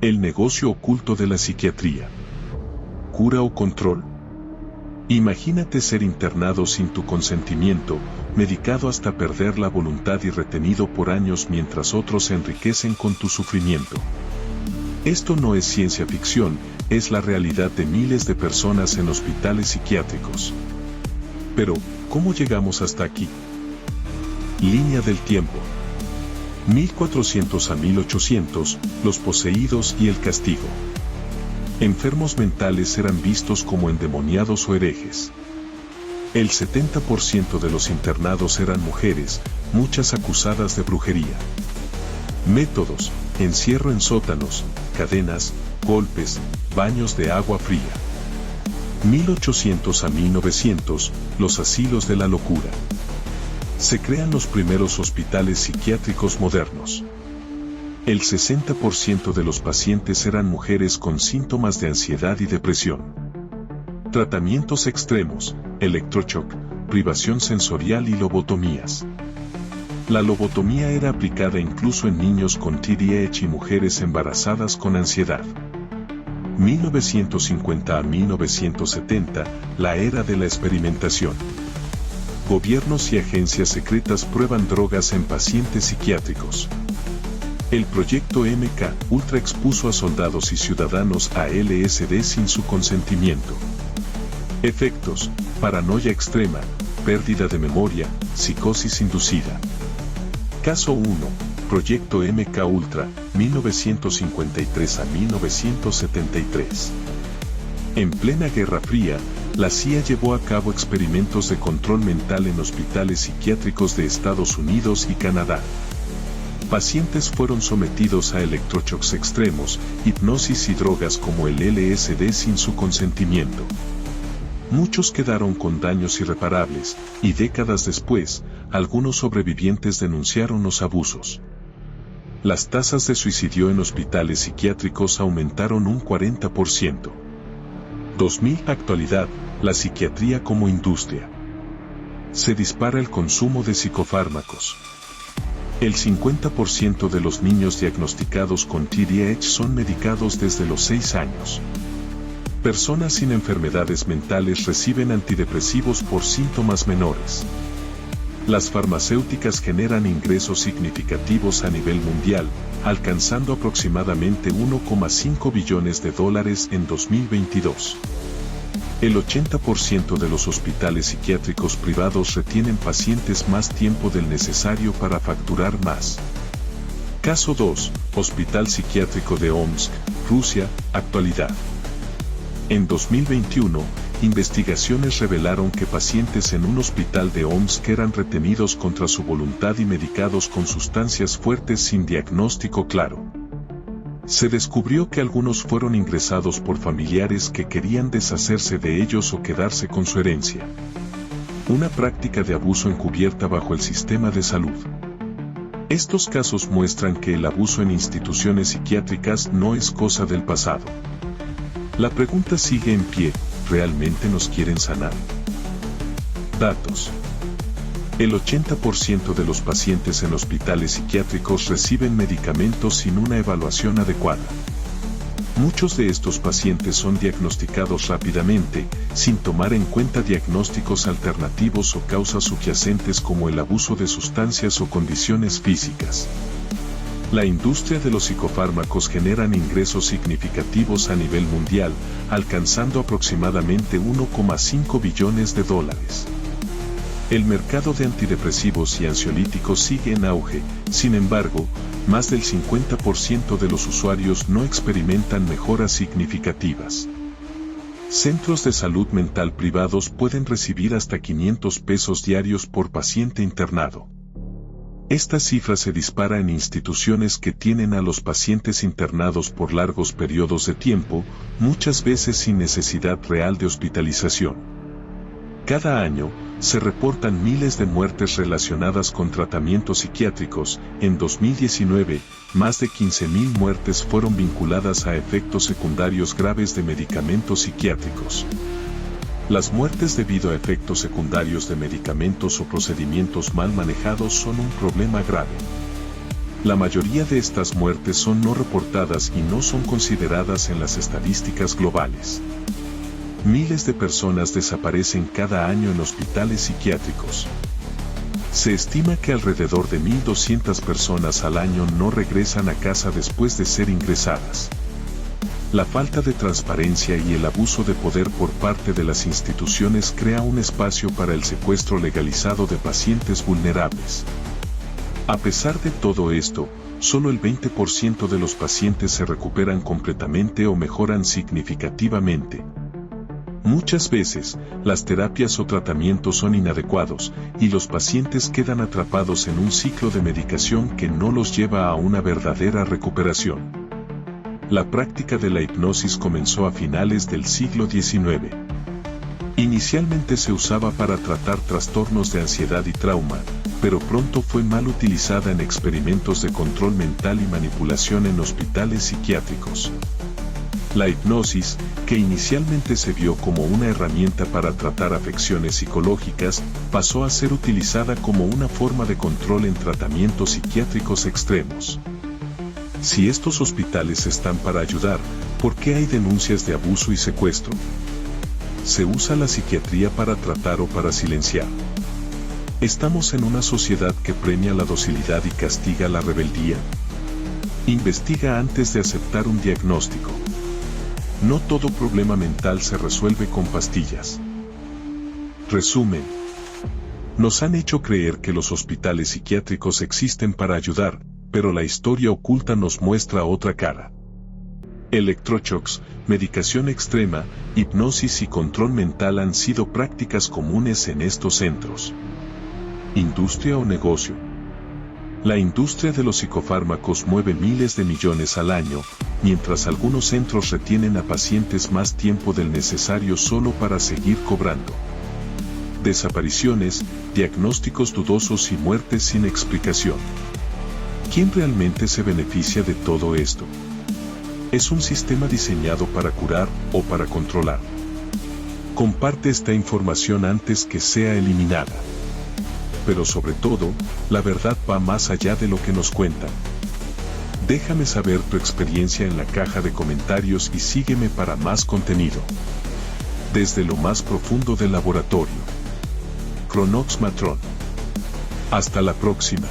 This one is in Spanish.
El negocio oculto de la psiquiatría. ¿Cura o control? Imagínate ser internado sin tu consentimiento, medicado hasta perder la voluntad y retenido por años mientras otros se enriquecen con tu sufrimiento. Esto no es ciencia ficción, es la realidad de miles de personas en hospitales psiquiátricos. Pero, ¿cómo llegamos hasta aquí? Línea del tiempo. 1400 a 1800, los poseídos y el castigo. Enfermos mentales eran vistos como endemoniados o herejes. El 70% de los internados eran mujeres, muchas acusadas de brujería. Métodos: encierro en sótanos, cadenas, golpes, baños de agua fría. 1800 a 1900, los asilos de la locura. Se crean los primeros hospitales psiquiátricos modernos. El 60% de los pacientes eran mujeres con síntomas de ansiedad y depresión. Tratamientos extremos: electroshock, privación sensorial y lobotomías. La lobotomía era aplicada incluso en niños con TDAH y mujeres embarazadas con ansiedad. 1950 a 1970, la era de la experimentación. Gobiernos y agencias secretas prueban drogas en pacientes psiquiátricos. El proyecto MK Ultra expuso a soldados y ciudadanos a LSD sin su consentimiento. Efectos: paranoia extrema, pérdida de memoria, psicosis inducida. Caso 1. Proyecto MK Ultra, 1953 a 1973. En plena Guerra Fría, la CIA llevó a cabo experimentos de control mental en hospitales psiquiátricos de Estados Unidos y Canadá. Pacientes fueron sometidos a electroshocks extremos, hipnosis y drogas como el LSD sin su consentimiento. Muchos quedaron con daños irreparables, y décadas después, algunos sobrevivientes denunciaron los abusos. Las tasas de suicidio en hospitales psiquiátricos aumentaron un 40%. 2000 Actualidad, la psiquiatría como industria. Se dispara el consumo de psicofármacos. El 50% de los niños diagnosticados con TDAH son medicados desde los 6 años. Personas sin enfermedades mentales reciben antidepresivos por síntomas menores. Las farmacéuticas generan ingresos significativos a nivel mundial, alcanzando aproximadamente 1,5 billones de dólares en 2022. El 80% de los hospitales psiquiátricos privados retienen pacientes más tiempo del necesario para facturar más. Caso 2. Hospital Psiquiátrico de Omsk, Rusia, actualidad. En 2021, investigaciones revelaron que pacientes en un hospital de Omsk eran retenidos contra su voluntad y medicados con sustancias fuertes sin diagnóstico claro. Se descubrió que algunos fueron ingresados por familiares que querían deshacerse de ellos o quedarse con su herencia. Una práctica de abuso encubierta bajo el sistema de salud. Estos casos muestran que el abuso en instituciones psiquiátricas no es cosa del pasado. La pregunta sigue en pie: ¿realmente nos quieren sanar? Datos. El 80% de los pacientes en hospitales psiquiátricos reciben medicamentos sin una evaluación adecuada. Muchos de estos pacientes son diagnosticados rápidamente, sin tomar en cuenta diagnósticos alternativos o causas subyacentes como el abuso de sustancias o condiciones físicas. La industria de los psicofármacos generan ingresos significativos a nivel mundial, alcanzando aproximadamente 1,5 billones de dólares. El mercado de antidepresivos y ansiolíticos sigue en auge, sin embargo, más del 50% de los usuarios no experimentan mejoras significativas. Centros de salud mental privados pueden recibir hasta 500 pesos diarios por paciente internado. Esta cifra se dispara en instituciones que tienen a los pacientes internados por largos periodos de tiempo, muchas veces sin necesidad real de hospitalización. Cada año, se reportan miles de muertes relacionadas con tratamientos psiquiátricos. En 2019, más de 15.000 muertes fueron vinculadas a efectos secundarios graves de medicamentos psiquiátricos. Las muertes debido a efectos secundarios de medicamentos o procedimientos mal manejados son un problema grave. La mayoría de estas muertes son no reportadas y no son consideradas en las estadísticas globales. Miles de personas desaparecen cada año en hospitales psiquiátricos. Se estima que alrededor de 1.200 personas al año no regresan a casa después de ser ingresadas. La falta de transparencia y el abuso de poder por parte de las instituciones crea un espacio para el secuestro legalizado de pacientes vulnerables. A pesar de todo esto, solo el 20% de los pacientes se recuperan completamente o mejoran significativamente. Muchas veces, las terapias o tratamientos son inadecuados, y los pacientes quedan atrapados en un ciclo de medicación que no los lleva a una verdadera recuperación. La práctica de la hipnosis comenzó a finales del siglo XIX. Inicialmente se usaba para tratar trastornos de ansiedad y trauma, pero pronto fue mal utilizada en experimentos de control mental y manipulación en hospitales psiquiátricos. La hipnosis, que inicialmente se vio como una herramienta para tratar afecciones psicológicas, pasó a ser utilizada como una forma de control en tratamientos psiquiátricos extremos. Si estos hospitales están para ayudar, ¿por qué hay denuncias de abuso y secuestro? ¿Se usa la psiquiatría para tratar o para silenciar? ¿Estamos en una sociedad que premia la docilidad y castiga la rebeldía? Investiga antes de aceptar un diagnóstico. No todo problema mental se resuelve con pastillas. Resumen. Nos han hecho creer que los hospitales psiquiátricos existen para ayudar, pero la historia oculta nos muestra otra cara. Electroshocks, medicación extrema, hipnosis y control mental han sido prácticas comunes en estos centros. ¿Industria o negocio? La industria de los psicofármacos mueve miles de millones al año, mientras algunos centros retienen a pacientes más tiempo del necesario solo para seguir cobrando. Desapariciones, diagnósticos dudosos y muertes sin explicación. ¿Quién realmente se beneficia de todo esto? ¿Es un sistema diseñado para curar o para controlar? Comparte esta información antes que sea eliminada. Pero sobre todo, la verdad va más allá de lo que nos cuentan. Déjame saber tu experiencia en la caja de comentarios y sígueme para más contenido. Desde lo más profundo del laboratorio. Chronox Matrón. Hasta la próxima.